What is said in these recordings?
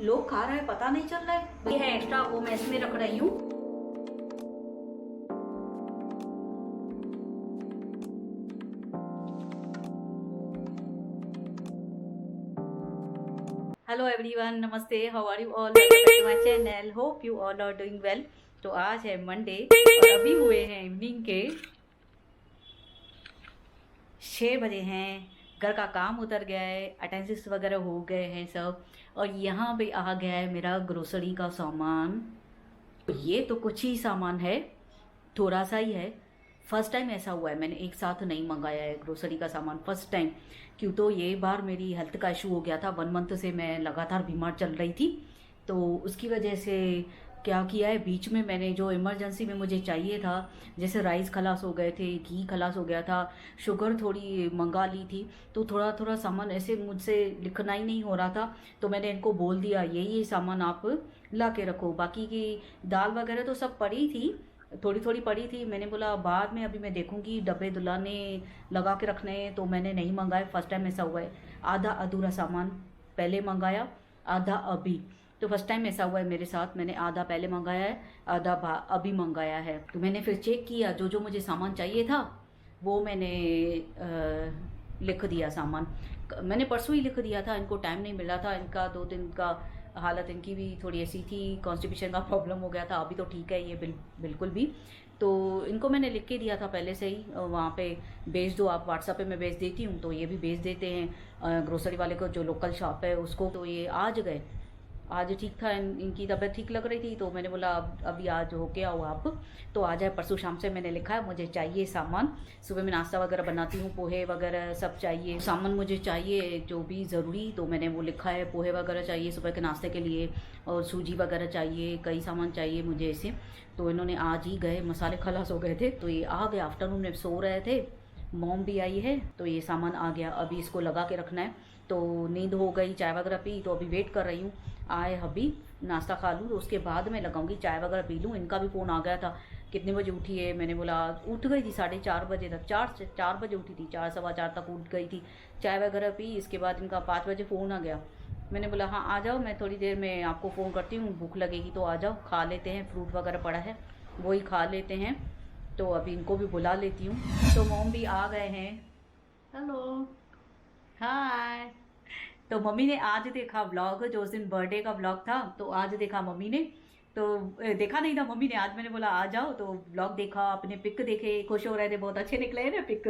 लोग खा रहे हैं पता नहीं चल रहा है। ये है एक्स्ट्रा, वो मैं इसमें रख रही हूँ। हेलो एवरीवन, नमस्ते, how are you all, welcome back to my channel, hope you all are doing well. तो आज है मंडे और अभी हुए हैं इवनिंग के 6 बजे हैं। घर का काम उतर गया है, अटेंडेंस वगैरह हो गए हैं सब, और यहाँ पे आ गया है मेरा ग्रोसरी का सामान। ये तो कुछ ही सामान है, थोड़ा सा ही है। फर्स्ट टाइम ऐसा हुआ है, मैंने एक साथ नहीं मंगाया है ग्रोसरी का सामान, फर्स्ट टाइम। क्यों तो ये बार मेरी हेल्थ का इशू हो गया था, 1 मंथ से मैं लगातार बीमार चल रही थी, तो उसकी वजह से क्या किया है, बीच में मैंने जो इमरजेंसी में मुझे चाहिए था, जैसे राइस खलास हो गए थे, घी खलास हो गया था, शुगर थोड़ी मंगा ली थी, तो थोड़ा थोड़ा सामान ऐसे मुझसे लिखना ही नहीं हो रहा था, तो मैंने इनको बोल दिया ये सामान आप ला के रखो। बाकी की दाल वगैरह तो सब पड़ी थी, थोड़ी थोड़ी पड़ी थी। मैंने बोला बाद में अभी मैं देखूंगी, डब्बे दुलाने लगा के रखने हैं, तो मैंने नहीं मंगाया। फर्स्ट टाइम ऐसा हुआ है, आधा अधूरा सामान पहले मंगाया, आधा अभी। तो फर्स्ट टाइम ऐसा हुआ है मेरे साथ, मैंने आधा पहले मंगाया है, आधा अभी मंगाया है। तो मैंने फिर चेक किया, जो जो मुझे सामान चाहिए था वो मैंने लिख दिया सामान। मैंने परसों ही लिख दिया था, इनको टाइम नहीं मिला था, इनका 2 दिन का हालत इनकी भी थोड़ी ऐसी थी, कॉन्स्टिपेशन का प्रॉब्लम हो गया था। अभी तो ठीक है ये बिल्कुल भी। तो इनको मैंने लिख के दिया था पहले से ही, वहाँ पे भेज दो आप, व्हाट्सएप पे मैं भेज देती हूँ, तो ये भी भेज देते हैं ग्रोसरी वाले को, जो लोकल शॉप है उसको। तो ये आज गए, आज ठीक था, इनकी तबीयत ठीक लग रही थी, तो मैंने बोला अभी आज होके आओ आप, तो आ जाए। परसों शाम से मैंने लिखा है मुझे चाहिए सामान। सुबह में नाश्ता वगैरह बनाती हूँ, पोहे वगैरह सब चाहिए, सामान मुझे चाहिए जो भी ज़रूरी, तो मैंने वो लिखा है। पोहे वगैरह चाहिए सुबह के नाश्ते के लिए, और सूजी वगैरह चाहिए, कई सामान चाहिए मुझे ऐसे। तो इन्होंने आज ही गए, मसाले खलास हो गए थे, तो ये आ गए। आफ्टरनून में सो रहे थे, मॉम भी आई है, तो ये सामान आ गया। अभी इसको लगा के रखना है। तो नींद हो गई, चाय वगैरह पी, तो अभी वेट कर रही हूँ आए, अभी नाश्ता खा लूँ, तो उसके बाद मैं लगाऊंगी, चाय वगैरह पी लूँ। इनका भी फ़ोन आ गया था, कितने बजे उठी है, मैंने बोला उठ गई थी 4:30 बजे तक, 4 बजे उठी थी, 4 सवा 4 तक उठ गई थी। चाय वगैरह पी, इसके बाद इनका 5 बजे फ़ोन आ गया। मैंने बोला हाँ आ जाओ, मैं थोड़ी देर में आपको फ़ोन करती हूँ, भूख लगेगी तो आ जाओ, खा लेते हैं, फ्रूट वगैरह पड़ा है वही खा लेते हैं। तो अभी इनको भी बुला लेती हूँ। तो मोम भी आ गए हैं, हेलो हाय। तो मम्मी ने आज देखा व्लॉग, जो उस दिन बर्थडे का व्लॉग था, तो आज देखा मम्मी ने, तो देखा नहीं था मम्मी ने, आज मैंने बोला आ जाओ, तो व्लॉग देखा, अपने पिक देखे, खुश हो रहे थे, बहुत अच्छे निकले हैं ना पिक,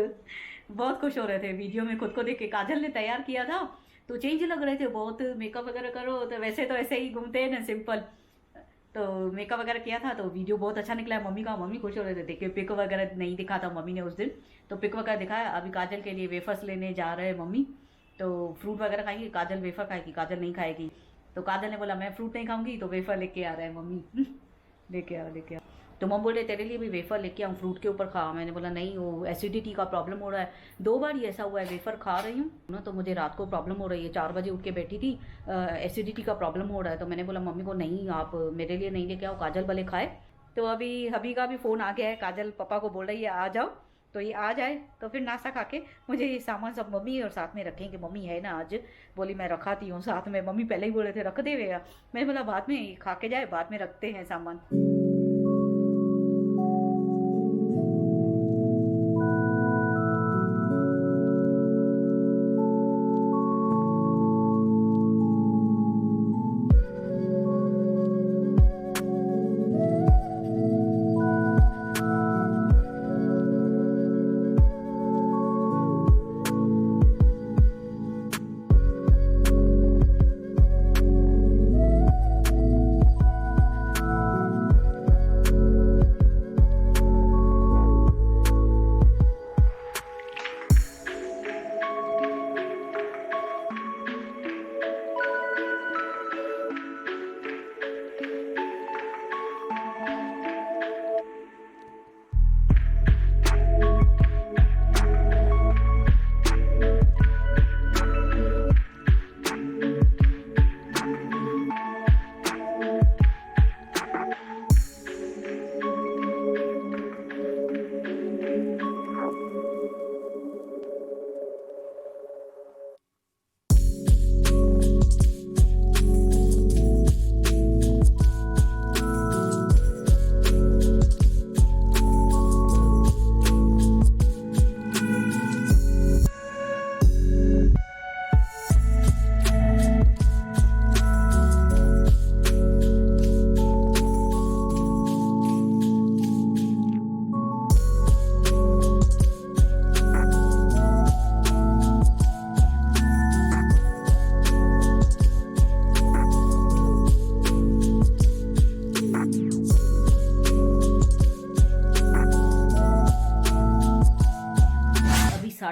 बहुत खुश हो रहे थे वीडियो में खुद को देख के। काजल ने तैयार किया था तो चेंज लग रहे थे बहुत, मेकअप वगैरह करो तो वैसे तो ऐसे ही घूमते हैं ना सिंपल, तो मेकअप वगैरह किया था, तो वीडियो बहुत अच्छा निकला है। मम्मी का, मम्मी खुश हो रहे थे देखिए, पिक वगैरह नहीं दिखा था मम्मी ने उस दिन, तो पिक वगैरह दिखाया। अभी काजल के लिए वेफर्स लेने जा रहे हैं मम्मी, तो फ्रूट वगैरह खाएंगी, काजल वेफर खाएगी, काजल नहीं खाएगी। तो काजल ने बोला मैं फ्रूट नहीं खाऊंगी, तो वेफर लेके आ रहा है मम्मी लेके आओ लेके आओ। तो मम्मी बोले तेरे लिए भी वेफर लेके आऊँ, फ्रूट के ऊपर खा। मैंने बोला नहीं, वो एसिडिटी का प्रॉब्लम हो रहा है, 2 बार ही ऐसा हुआ है, वेफर खा रही हूँ ना, तो मुझे रात को प्रॉब्लम हो रही है, 4 बजे उठ के बैठी थी, एसिडिटी का प्रॉब्लम हो रहा है। तो मैंने बोला मम्मी को नहीं, आप मेरे लिए नहीं लेके आओ, काजल भले खाए। तो अभी का भी फ़ोन आ गया है, काजल पापा को बोल रही है आ जाओ, तो ये आ जाए तो फिर नाश्ता खा के मुझे ये सामान सब मम्मी और साथ में रखेंगे। मम्मी है ना आज, बोली मैं रखाती हूँ साथ में, मम्मी पहले ही बोल रहे थे रख दे भैया, मैं बोला बाद में खा के जाए, बाद में रखते हैं सामान।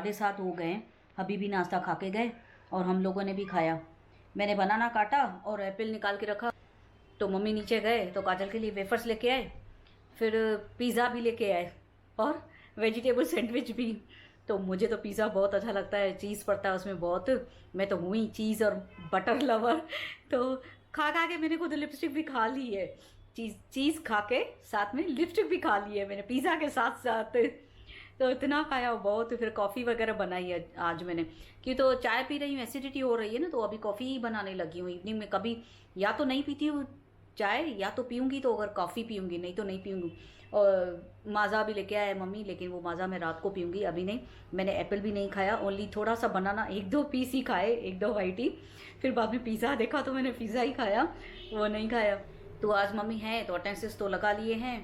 7:30 हो गए। अभी भी नाश्ता खा के गए और हम लोगों ने भी खाया। मैंने बनाना काटा और एप्पल निकाल के रखा। तो मम्मी नीचे गए तो काजल के लिए वेफर्स लेके आए, फिर पिज़्ज़ा भी लेके आए और वेजिटेबल सैंडविच भी। तो मुझे तो पिज़्ज़ा बहुत अच्छा लगता है, चीज़ पड़ता है उसमें बहुत। मैं तो हुई चीज़ और बटर लवर। तो खा खा के मैंने खुद लिपस्टिक भी खा ली है। चीज़ खा के साथ में लिपस्टिक भी खा ली है मैंने पिज़्ज़ा के साथ साथ। तो इतना खाया बहुत। फिर कॉफ़ी वगैरह बनाई है आज मैंने, कि तो चाय पी रही हूँ, एसिडिटी हो रही है ना, तो अभी कॉफ़ी ही बनाने लगी हूँ। इवनिंग में कभी या तो नहीं पीती हूँ चाय, या तो पीऊँगी तो अगर कॉफ़ी पीऊँगी, नहीं तो नहीं पीऊँगी। और माज़ा भी लेके आया मम्मी, लेकिन वो माज़ा मैं रात को पीऊँगी, अभी नहीं। मैंने एप्पल भी नहीं खाया, ओनली थोड़ा सा बनाना 1-2 पीस ही खाए, 1-2 वाइट ही। फिर बाद में पिज़्ज़ा देखा तो मैंने पिज़्ज़ा ही खाया, वो नहीं खाया। तो आज मम्मी है तो अटेंडेंस तो लगा लिए हैं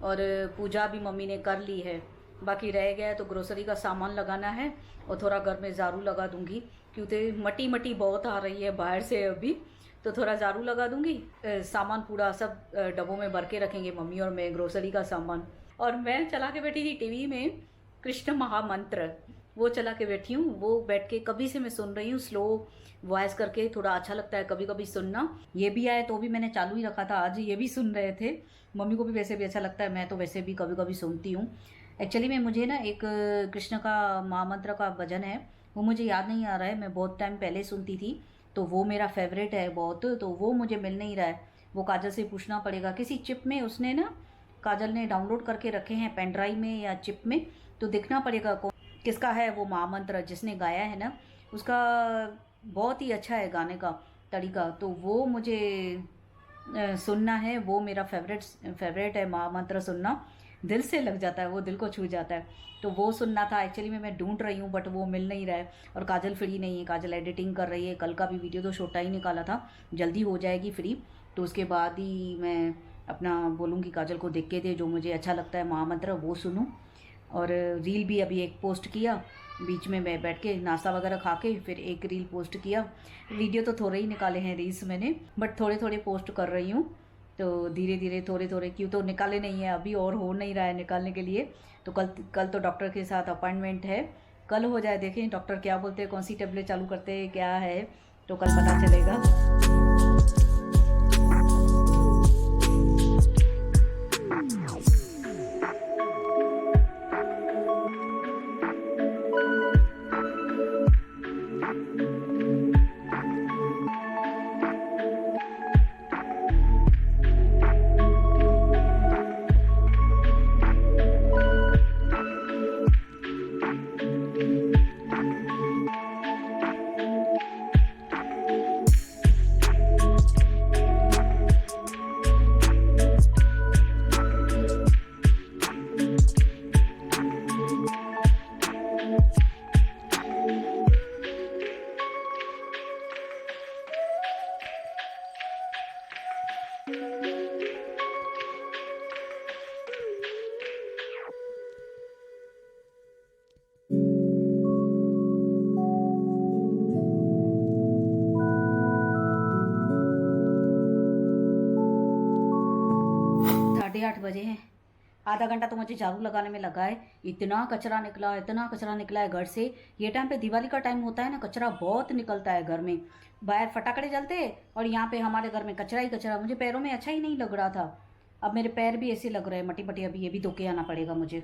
और पूजा भी मम्मी ने कर ली है। बाकी रह गया तो ग्रोसरी का सामान लगाना है और थोड़ा घर में झाड़ू लगा दूंगी, क्योंकि मटी मटी बहुत आ रही है बाहर से अभी। तो थोड़ा झाड़ू लगा दूंगी। सामान पूरा सब डब्बों में भर के रखेंगे मम्मी और मैं, ग्रोसरी का सामान। और मैं चला के बैठी थी टीवी में कृष्ण महामंत्र, वो चला के बैठी हूँ। वो बैठ के कभी से मैं सुन रही हूँ, स्लो वॉइस करके, थोड़ा अच्छा लगता है कभी कभी सुनना। ये भी आए तो भी मैंने चालू ही रखा था, आज ये भी सुन रहे थे। मम्मी को भी वैसे भी अच्छा लगता है, मैं तो वैसे भी कभी कभी सुनती हूँ। एक्चुअली में मुझे ना एक कृष्ण का महामंत्र का भजन है, वो मुझे याद नहीं आ रहा है, मैं बहुत टाइम पहले सुनती थी, तो वो मेरा फेवरेट है बहुत। तो वो मुझे मिल नहीं रहा है, वो काजल से पूछना पड़ेगा। किसी चिप में उसने ना, काजल ने डाउनलोड करके रखे हैं पेन ड्राइव में या चिप में, तो देखना पड़ेगा कौन किसका है वो महामंत्र जिसने गाया है ना। उसका बहुत ही अच्छा है गाने का तरीका, तो वो मुझे सुनना है। वो मेरा फेवरेट है महामंत्र सुनना, दिल से लग जाता है, वो दिल को छू जाता है। तो वो सुनना था एक्चुअली में, मैं ढूंढ रही हूँ बट वो मिल नहीं रहा है। और काजल फ्री नहीं है, काजल एडिटिंग कर रही है। कल का भी वीडियो तो छोटा ही निकाला था, जल्दी हो जाएगी फ्री, तो उसके बाद ही मैं अपना बोलूँगी काजल को देख के दे, जो मुझे अच्छा लगता है महामंत्र वो सुनूँ। और रील भी अभी एक पोस्ट किया, बीच में मैं बैठ के नाश्ता वगैरह खा के फिर एक रील पोस्ट किया। वीडियो तो थोड़े ही निकाले हैं रील्स मैंने, बट थोड़े थोड़े पोस्ट कर रही हूँ। तो धीरे धीरे थोड़े थोड़े, क्यों तो निकाले नहीं है अभी और हो नहीं रहा है निकालने के लिए। तो कल तो डॉक्टर के साथ अपॉइंटमेंट है, कल हो जाए, देखें डॉक्टर क्या बोलते हैं, कौन सी टेबलेट चालू करते हैं, क्या है, तो कल पता चलेगा। साढ़े 8 बजे हैं, आधा घंटा तो मुझे झाड़ू लगाने में लगा है। इतना कचरा निकला है घर से। ये टाइम पे दिवाली का टाइम होता है ना, कचरा बहुत निकलता है घर में। बाहर फटाकड़े जलते और यहाँ पे हमारे घर में कचरा ही कचरा। मुझे पैरों में अच्छा ही नहीं लग रहा था, अब मेरे पैर भी ऐसे लग रहे हैं मटी मटी। अभी ये भी धो के आना पड़ेगा मुझे,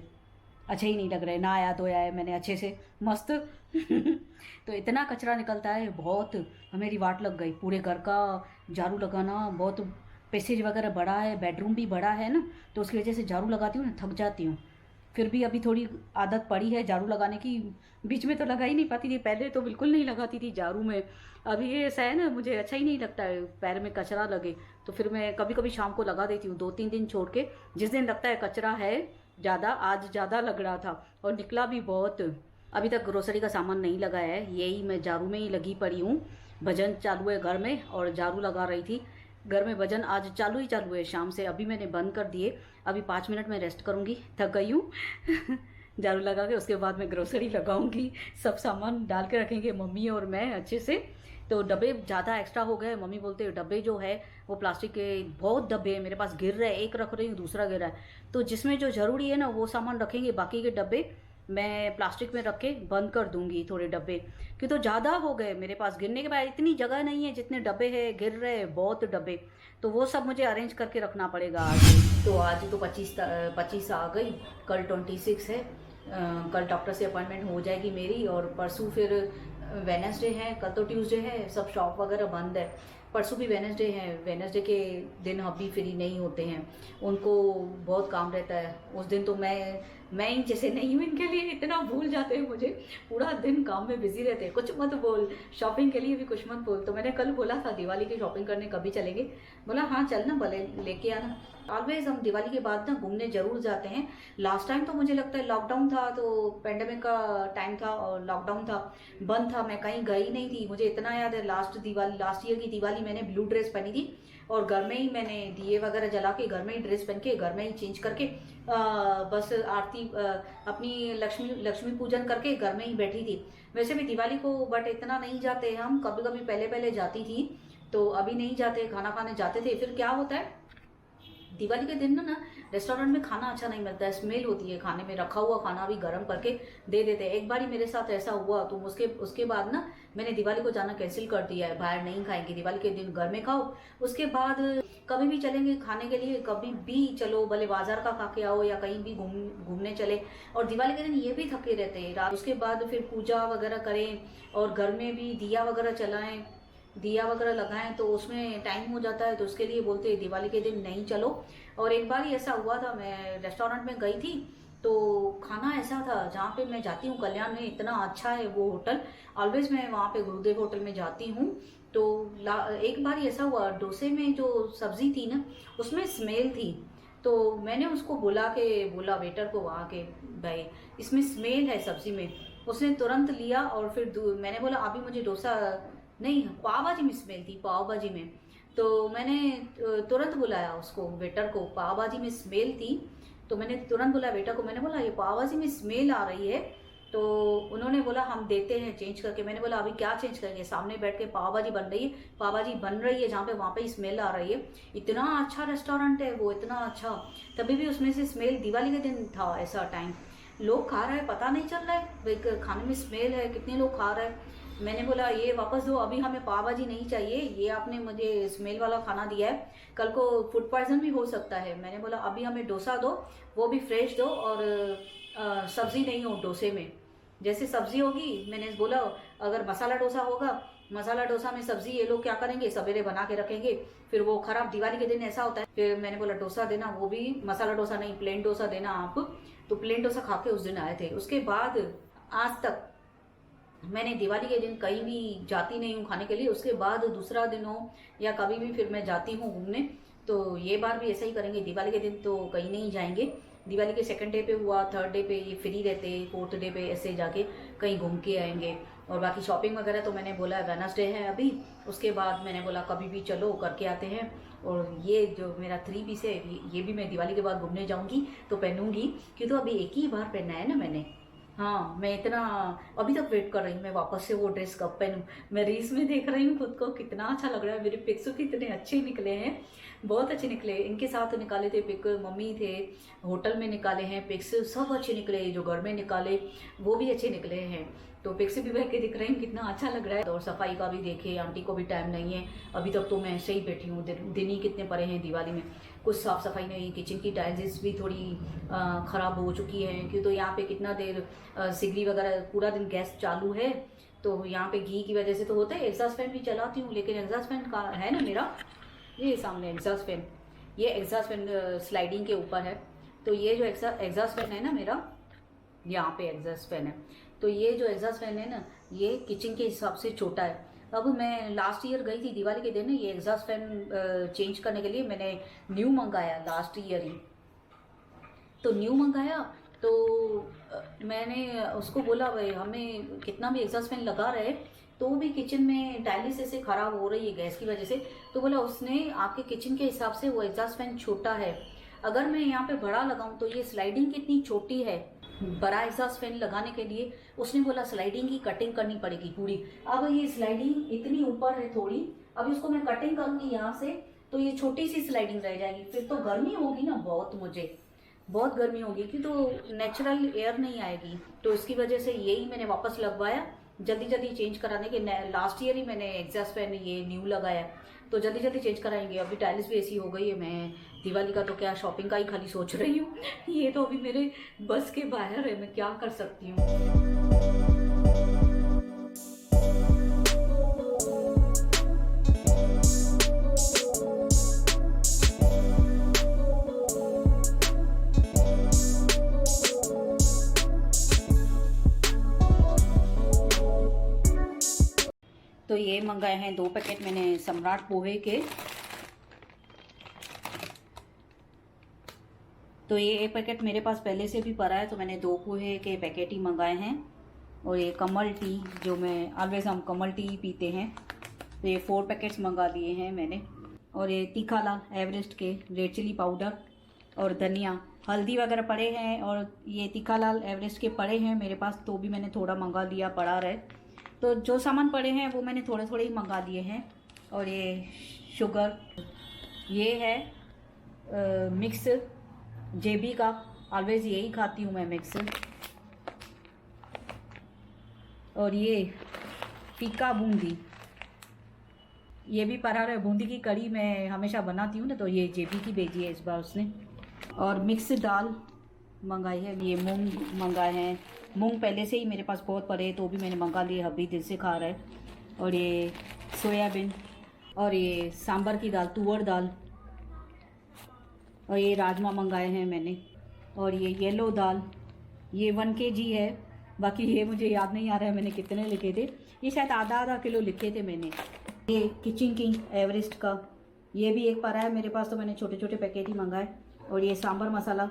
अच्छा ही नहीं लग रहा है, नहाया धोया है मैंने अच्छे से मस्त। तो इतना कचरा निकलता है बहुत, मेरी वाट लग गई पूरे घर का झाड़ू लगाना। बहुत पैसेज वगैरह बड़ा है, बेडरूम भी बड़ा है ना, तो उसकी वजह से झाड़ू लगाती हूँ ना, थक जाती हूँ। फिर भी अभी थोड़ी आदत पड़ी है झाड़ू लगाने की, बीच में तो लगा ही नहीं पाती थी, पहले तो बिल्कुल नहीं लगाती थी झाड़ू में। अभी ये ऐसा है ना, मुझे अच्छा ही नहीं लगता है पैर में कचरा लगे, तो फिर मैं कभी कभी शाम को लगा देती हूँ, 2-3 दिन छोड़ के। जिस दिन लगता है कचरा है ज़्यादा, आज ज़्यादा लग रहा था और निकला भी बहुत। अभी तक ग्रोसरी का सामान नहीं लगाया है, यही मैं झाड़ू में ही लगी पड़ी हूँ। भजन चालू है घर में और झाड़ू लगा रही थी। घर में भजन आज चालू है शाम से, अभी मैंने बंद कर दिए। अभी 5 मिनट में रेस्ट करूँगी, थक गई हूँ। झाड़ू लगा के उसके बाद मैं ग्रोसरी लगाऊंगी, सब सामान डाल के रखेंगे मम्मी और मैं अच्छे से। तो डब्बे ज़्यादा एक्स्ट्रा हो गए, मम्मी बोलते हैं डब्बे जो है वो प्लास्टिक के बहुत डब्बे हैं मेरे पास, गिर रहे हैं, एक रख रही हूँ दूसरा गिर रहा है। तो जिसमें जो ज़रूरी है ना वो सामान रखेंगे, बाकी के डब्बे मैं प्लास्टिक में रख के बंद कर दूंगी थोड़े डब्बे, क्यों तो ज़्यादा हो गए मेरे पास, गिरने के बाद इतनी जगह नहीं है जितने डब्बे हैं, गिर रहे हैं बहुत डब्बे, तो वो सब मुझे अरेंज करके रखना पड़ेगा आज। तो आज तो 25 आ गई, कल 26 है। कल डॉक्टर से अपॉइंटमेंट हो जाएगी मेरी, और परसों फिर वेडनेसडे है, कल तो ट्यूसडे है, सब शॉप वगैरह बंद है। परसों भी वेडनेसडे है, वेडनेसडे के दिन अभी फ्री नहीं होते हैं, उनको बहुत काम रहता है उस दिन। तो मैं ही जैसे नहीं हूँ इनके लिए, इतना भूल जाते हैं मुझे, पूरा दिन काम में बिजी रहते हैं। कुछ मत बोल, शॉपिंग के लिए भी कुछ मत बोल। तो मैंने कल बोला था दिवाली की शॉपिंग करने कभी चलेंगे, बोला हाँ चलना, भले लेके आना। ऑलवेज हम दिवाली के बाद ना घूमने जरूर जाते हैं। लास्ट टाइम तो मुझे लगता है लॉकडाउन था, तो पेंडेमिक का टाइम था और लॉकडाउन था, बंद था, मैं कहीं गई नहीं थी। मुझे इतना याद है लास्ट ईयर की दिवाली मैंने ब्लू ड्रेस पहनी थी, और घर में ही मैंने दिए वगैरह जला के, घर में ही ड्रेस पहन के, घर में ही चेंज करके बस आरती अपनी लक्ष्मी पूजन करके घर में ही बैठी थी। वैसे भी दिवाली को बट इतना नहीं जाते हम, कभी कभी पहले पहले जाती थी, तो अभी नहीं जाते। खाना खाने जाते थे। फिर क्या होता है दिवाली के दिन ना रेस्टोरेंट में खाना अच्छा नहीं मिलता है, स्मेल होती है खाने में, रखा हुआ खाना भी गर्म करके दे देते हैं। एक बार ही मेरे साथ ऐसा हुआ, तो उसके बाद ना मैंने दिवाली को जाना कैंसिल कर दिया है, बाहर नहीं खाएंगे दिवाली के दिन, घर में खाओ। उसके बाद कभी भी चलेंगे खाने के लिए, कभी भी चलो, भले बाजार का खा के आओ या कहीं भी घूमने चले। और दिवाली के दिन ये भी थके रहते हैं रात, उसके बाद फिर पूजा वगैरह करें और घर में भी दिया वगैरह चलाएं, दिया वगैरह लगाएं, तो उसमें टाइम हो जाता है। तो उसके लिए बोलते हैं दिवाली के दिन नहीं चलो। और एक बार ही ऐसा हुआ था, मैं रेस्टोरेंट में गई थी, तो खाना ऐसा था, जहाँ पे मैं जाती हूँ कल्याण में, इतना अच्छा है वो होटल, ऑलवेज मैं वहाँ पे गुरुदेव होटल में जाती हूँ। तो एक बार ही ऐसा हुआ, डोसे में जो सब्जी थी ना उसमें स्मेल थी। तो मैंने उसको बोला वेटर को वहाँ के, भाई इसमें स्मेल है सब्जी में। उसने तुरंत लिया और फिर मैंने बोला अभी मुझे डोसा नहीं, पाव भाजी में स्मेल थी, पाव भाजी में। तो मैंने तुरंत बुलाया उसको, वेटर को, पाव भाजी में स्मेल थी। तो मैंने तुरंत बोला वेटर को, मैंने बोला ये पाव भाजी में स्मेल आ रही है। तो उन्होंने बोला हम देते हैं चेंज करके। मैंने बोला अभी क्या चेंज करेंगे, सामने बैठ के पाव भाजी बन रही है, पाव भाजी बन रही है जहाँ पे, वहाँ पे स्मेल आ रही है। इतना अच्छा रेस्टोरेंट है वो, इतना अच्छा, तभी भी उसमें से स्मेल, दिवाली के दिन था ऐसा टाइम, लोग खा रहे हैं पता नहीं चल रहा है, खाने में स्मेल है, कितने लोग खा रहे हैं। मैंने बोला ये वापस दो, अभी हमें पाव भाजी नहीं चाहिए, ये आपने मुझे स्मेल वाला खाना दिया है, कल को फूड पॉइजन भी हो सकता है। मैंने बोला अभी हमें डोसा दो, वो भी फ्रेश दो, और सब्जी नहीं हो डोसे में, जैसे सब्जी होगी। मैंने बोला अगर मसाला डोसा होगा, मसाला डोसा में सब्जी ये लोग क्या करेंगे, सवेरे बना के रखेंगे, फिर वो खराब, दिवाली के दिन ऐसा होता है। फिर मैंने बोला डोसा देना, वो भी मसाला डोसा नहीं, प्लेन डोसा देना आप। तो प्लेन डोसा खा के उस दिन आए थे। उसके बाद आज तक मैंने दिवाली के दिन कहीं भी जाती नहीं हूँ खाने के लिए। उसके बाद दूसरा दिन हो या कभी भी फिर मैं जाती हूँ घूमने, तो ये बार भी ऐसा ही करेंगे। दिवाली के दिन तो कहीं नहीं जाएंगे, दिवाली के सेकंड डे पे हुआ, थर्ड डे पे ये फ्री रहते, फोर्थ डे पे ऐसे जाके कहीं घूम के आएंगे। और बाकी शॉपिंग वगैरह तो मैंने बोला वेडनेसडे है अभी, उसके बाद मैंने बोला कभी भी चलो करके आते हैं। और ये जो मेरा 3 पीस है, ये भी मैं दिवाली के बाद घूमने जाऊंगी तो पहनूंगी, क्यों तो अभी एक ही बार पहनना है ना मैंने। हाँ, मैं इतना अभी तक वेट कर रही हूँ मैं वापस से वो ड्रेस कब पहनूं। मैं रील्स में देख रही हूँ खुद को, कितना अच्छा लग रहा है, मेरे पिक्स कितने अच्छे निकले हैं, बहुत अच्छे निकले। इनके साथ निकाले थे पिक, मम्मी थे, होटल में निकाले हैं पिक्स, सब अच्छे निकले, जो घर में निकाले वो भी अच्छे निकले हैं। तो पिक्स भी बह के दिख रही हूँ, कितना अच्छा लग रहा है। और सफाई का भी देखे, आंटी को भी टाइम नहीं है अभी तक, तो मैं ऐसे ही बैठी हूँ। दिन ही कितने पड़े हैं दिवाली में, कुछ साफ सफाई नहीं। किचन की टाइल्स भी थोड़ी ख़राब हो चुकी है, क्यों तो यहाँ पे कितना देर सिगरी वगैरह, पूरा दिन गैस चालू है, तो यहाँ पे घी की वजह से तो होता है। एग्जॉस्ट फैन भी चलाती हूँ, लेकिन एग्जॉस्ट फैन का है ना मेरा, ये सामने एग्जॉस्ट फैन, ये एग्जॉस्ट फैन स्लाइडिंग के ऊपर है। तो ये जो एग्जॉस्ट फैन है ना मेरा, यहाँ पे एग्जॉस्ट फैन है, तो ये जो एग्जॉस्ट फैन है ना, ये किचन के हिसाब से छोटा है। अब मैं लास्ट ईयर गई थी दिवाली के दिन, ये एग्जॉस्ट फैन चेंज करने के लिए मैंने न्यू मंगाया लास्ट ईयर ही। तो न्यू मंगाया, तो मैंने उसको बोला भाई हमें कितना भी एग्जॉस्ट फैन लगा रहे, तो भी किचन में टाइल्स ऐसे खराब हो रही है गैस की वजह से। तो बोला उसने आपके किचन के हिसाब से वो एग्जॉस्ट फैन छोटा है, अगर मैं यहाँ पे बड़ा लगाऊं तो ये स्लाइडिंग कितनी छोटी है, बड़ा एग्जॉस्ट फैन लगाने के लिए उसने बोला स्लाइडिंग की कटिंग करनी पड़ेगी पूरी। अब ये स्लाइडिंग इतनी ऊपर है थोड़ी, अभी उसको मैं कटिंग करूंगी यहाँ से, तो ये छोटी सी स्लाइडिंग रह जाएगी, फिर तो गर्मी होगी ना बहुत मुझे। बहुत गर्मी होगी कि तो नेचुरल एयर नहीं आएगी, तो इसकी वजह से यही मैंने वापस लगवाया जल्दी जल्दी चेंज कराने के। लास्ट ईयर ही मैंने एग्जॉस्ट फैन ये न्यू लगाया, तो जल्दी जल्दी चेंज कराएंगे। अभी टाइल्स भी ऐसी हो गई है, मैं दिवाली का तो क्या शॉपिंग का ही खाली सोच रही हूँ। ये तो अभी मेरे बस के बाहर है, मैं क्या कर सकती हूँ। तो ये मंगाए हैं 2 पैकेट मैंने सम्राट पोहे के। तो ये 1 पैकेट मेरे पास पहले से भी पड़ा है, तो मैंने 2 पोहे के पैकेट ही मंगाए हैं। और ये कमल टी, जो मैं ऑलवेज हम कमल टी ही पीते हैं, तो ये 4 पैकेट्स मंगा लिए हैं मैंने। और ये तीखा लाल एवरेस्ट के रेड चिली पाउडर और धनिया, हल्दी वगैरह पड़े हैं, और ये तीखा लाल एवरेस्ट के पड़े हैं मेरे पास, तो भी मैंने थोड़ा मंगा लिया, पड़ा रहे। तो जो सामान पड़े हैं वो मैंने थोड़े थोड़े ही मंगा लिए हैं। और ये शुगर, ये है मिक्स जेबी का, ऑलवेज यही खाती हूँ मैं मिक्स। और ये फीका बूंदी, ये भी पड़ा है। बूंदी की कड़ी मैं हमेशा बनाती हूँ ना, तो ये जेबी की भेजी है इस बार उसने। और मिक्स दाल मंगाई है, ये मूंग मंगाए हैं। मूंग पहले से ही मेरे पास बहुत पड़े, तो भी मैंने मंगा लिए, अभी दिल से खा रहा है। और ये सोयाबीन, और ये सांभर की दाल, तुअर दाल, और ये राजमा मंगाए हैं मैंने। और ये येलो दाल, ये 1 kg है, बाकी ये मुझे याद नहीं आ रहा है मैंने कितने लिखे थे, ये शायद आधा किलो लिखे थे मैंने। ये किचन किंग एवरेस्ट का, ये भी एक पड़ा है मेरे पास, तो मैंने छोटे छोटे पैकेट ही मंगाए। और ये सांभर मसाला,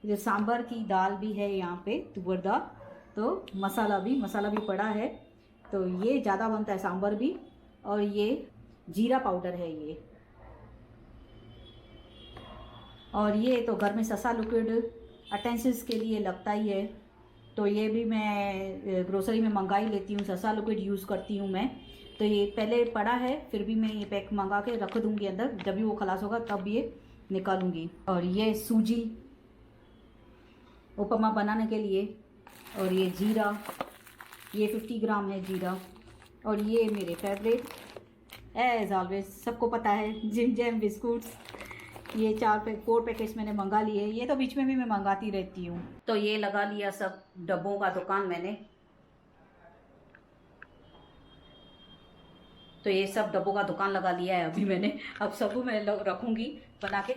ये सांभर की दाल भी है यहाँ पे, तुअर दाल, तो मसाला भी पड़ा है, तो ये ज़्यादा बनता है सांभर भी। और ये जीरा पाउडर है ये। और ये तो घर में ससा लिक्विड अटेंसिल्स के लिए लगता ही है, तो ये भी मैं ग्रोसरी में मंगा ही लेती हूँ, ससा लिक्विड यूज़ करती हूँ मैं। तो ये पहले पड़ा है, फिर भी मैं ये पैक मंगा के रख दूँगी अंदर, जब भी वो खलास होगा तब ये निकालूंगी। और ये सूजी उपमा बनाने के लिए। और ये जीरा, ये 50 ग्राम है जीरा। और ये मेरे फेवरेट एज ऑलवेज, सबको पता है, जिम जैम बिस्कुट्स, ये 4 पैकेट्स मैंने मंगा लिए। ये तो बीच में भी मैं मंगाती रहती हूँ। तो ये लगा लिया सब डब्बों का दुकान मैंने, तो ये सब डब्बों का दुकान लगा लिया है अभी मैंने। अब सब मैं रखूँगी बना के।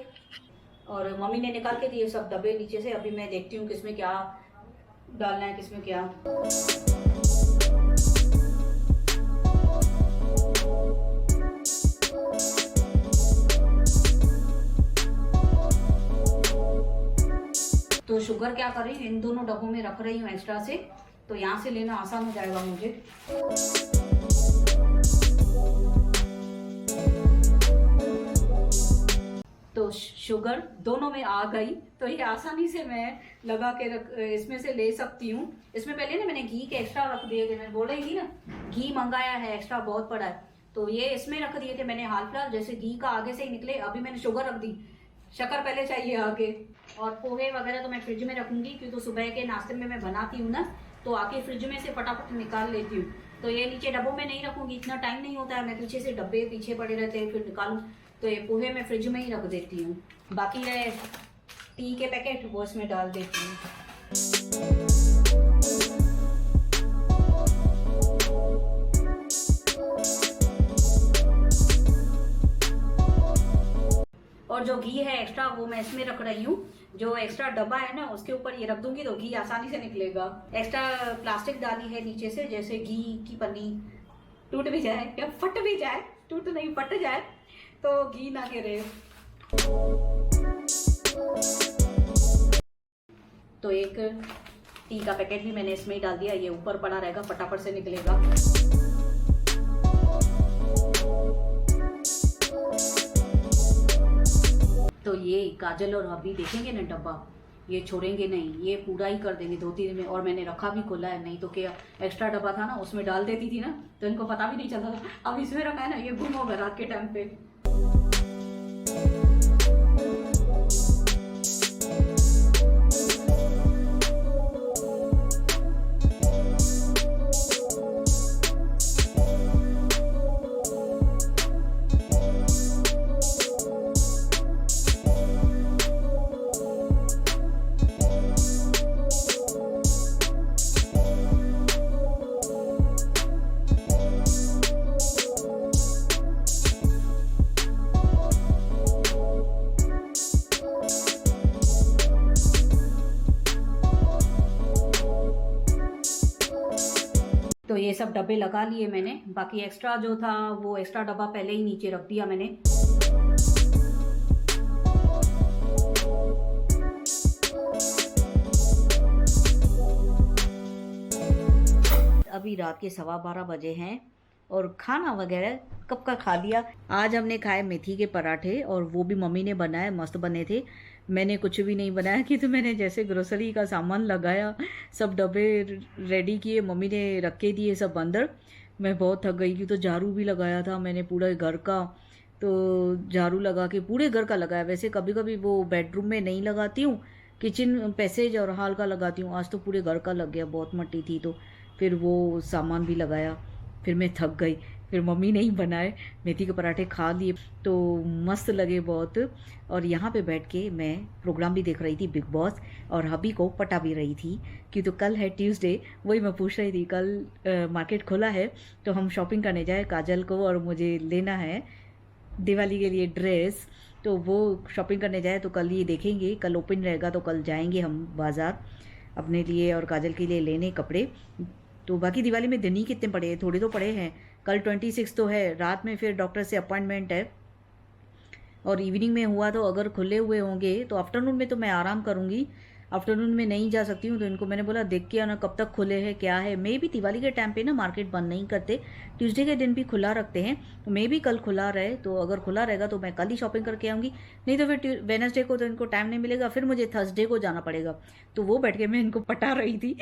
और मम्मी ने निकाल के दिए सब डब्बे नीचे से, अभी मैं देखती हूँ किसमें क्या डालना है, किसमें क्या। तो शुगर क्या कर रही हूँ, इन दोनों डब्बों में रख रही हूँ एक्स्ट्रा से, तो यहाँ से लेना आसान हो जाएगा मुझे। तो शुगर दोनों में आ गई, तो ये आसानी से मैं लगा के इसमें से ले सकती हूँ। इसमें पहले ना मैंने घी के एक्स्ट्रा रख दिए थे, मैं बोल रही थी ना घी मंगाया है एक्स्ट्रा बहुत पड़ा है, तो ये इसमें रख दिए थे मैंने हाल फिलहाल, जैसे घी का आगे से ही निकले। अभी मैंने शुगर रख दी, शक्कर पहले चाहिए आगे। और पोहे वगैरह तो मैं फ्रिज में रखूंगी, क्योंकि तो सुबह के नाश्ते में मैं बनाती हूँ ना, तो आके फ्रिज में से फटाफट निकाल लेती हूँ। तो ये नीचे डब्बों में नहीं रखूंगी, इतना टाइम नहीं होता है, मैं पीछे से डब्बे पीछे पड़े रहते हैं फिर निकालूं, तो ये पोहे मैं फ्रिज में ही रख देती हूँ। बाकी रहे टी के पैकेट, वो इसमें डाल देती हूँ। और जो घी है एक्स्ट्रा वो मैं इसमें रख रही हूँ, जो एक्स्ट्रा डब्बा है ना उसके ऊपर ये रख दूंगी, तो घी आसानी से निकलेगा। एक्स्ट्रा प्लास्टिक डाली है नीचे से, जैसे घी की पन्नी टूट भी जाए या फट भी जाए, टूट नहीं फट जाए, तो घी ना गिरे। तो एक टी का पैकेट भी मैंने इसमें ही डाल दिया, ये ऊपर पड़ा रहेगा, फटाफट से निकलेगा। तो ये काजल और अभी देखेंगे ना डब्बा, ये छोड़ेंगे नहीं, ये पूरा ही कर देंगे 2-3 दिन में। और मैंने रखा भी खुला है, नहीं तो क्या एक्स्ट्रा डब्बा था ना उसमें डाल देती थी ना, तो इनको पता भी नहीं चलता था। अब इसमें रखा है ना, ये गुम होगा रात के टाइम पे। ये सब डब्बे लगा लिए मैंने, बाकी एक्स्ट्रा जो था वो एक्स्ट्रा डब्बा पहले ही नीचे रख दिया मैंने। अभी रात के 12:15 बजे हैं और खाना वगैरह कब का खा लिया। आज हमने खाए मेथी के पराठे और वो भी मम्मी ने बनाए, मस्त बने थे। मैंने कुछ भी नहीं बनाया कि तो मैंने जैसे ग्रोसरी का सामान लगाया, सब डब्बे रेडी किए, मम्मी ने रख के दिए सब अंदर। मैं बहुत थक गई, कि तो झाड़ू भी लगाया था मैंने पूरा घर का, तो झाड़ू लगा के पूरे घर का लगाया। वैसे कभी कभी वो बेडरूम में नहीं लगाती हूँ, किचन पैसेज और हॉल का लगाती हूँ। आज तो पूरे घर का लग गया, बहुत मट्टी थी तो फिर वो सामान भी लगाया। फिर मैं थक गई, फिर मम्मी ने ही बनाए मेथी के पराठे खा लिए तो मस्त लगे बहुत। और यहाँ पे बैठ के मैं प्रोग्राम भी देख रही थी, बिग बॉस, और हबी को पटा भी रही थी कि तो कल है ट्यूसडे। वही मैं पूछ रही थी, कल मार्केट खुला है तो हम शॉपिंग करने जाए, काजल को और मुझे लेना है दिवाली के लिए ड्रेस, तो वो शॉपिंग करने जाए तो कल ये देखेंगे, कल ओपन रहेगा तो कल जाएंगे हम बाज़ार अपने लिए और काजल के लिए लेने कपड़े। तो बाकी दिवाली में दिन ही कितने पड़े हैं, थोड़े तो पड़े हैं। कल 26 तो है, रात में फिर डॉक्टर से अपॉइंटमेंट है और इवनिंग में हुआ तो अगर खुले हुए होंगे तो आफ्टरनून में तो मैं आराम करूँगी। आफ्टरनून में नहीं जा सकती हूँ तो इनको मैंने बोला देख के आना कब तक खुले हैं क्या है। मे भी दिवाली के टाइम पे ना मार्केट बंद नहीं करते, ट्यूसडे के दिन भी खुला रखते हैं, तो मे भी कल खुला रहे। तो अगर खुला रहेगा तो मैं कल ही शॉपिंग करके आऊँगी, नहीं तो फिर वेडनेसडे को तो इनको टाइम नहीं मिलेगा, फिर मुझे थर्सडे को जाना पड़ेगा। तो वो बैठ के मैं इनको पटा रही थी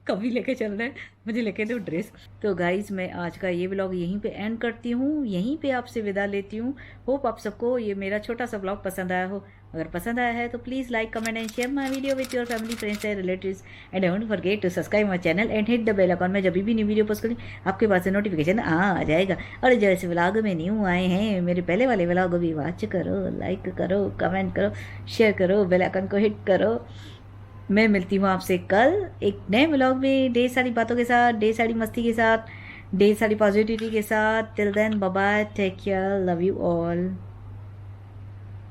कभी लेके चल रहे हैं, मुझे लेके दो ड्रेस। तो गाइज मैं आज का ये व्लॉग यहीं पे एंड करती हूँ, यहीं पे आपसे विदा लेती हूँ। होप आप सबको ये मेरा छोटा सा व्लॉग पसंद आया हो। अगर पसंद आया है तो please like, comment and share my video with your family, friends and relatives and don't forget to subscribe my channel and hit the bell icon में जब भी न्यू वीडियो पोस्ट करूँ आपके पास से नोटिफिकेशन आ जाएगा। और जैसे व्लॉग में न्यू आए हैं, मेरे पहले वाले व्लॉग भी वॉच करो, लाइक करो, कमेंट करो, शेयर करो, बेल आइकन को हिट करो। मैं मिलती हूँ आपसे कल एक नए व्लॉग में, ढेर सारी बातों के साथ, ढेर सारी मस्ती के साथ, ढेर सारी पॉजिटिविटी के साथ। Till then bye bye, take care, love you all.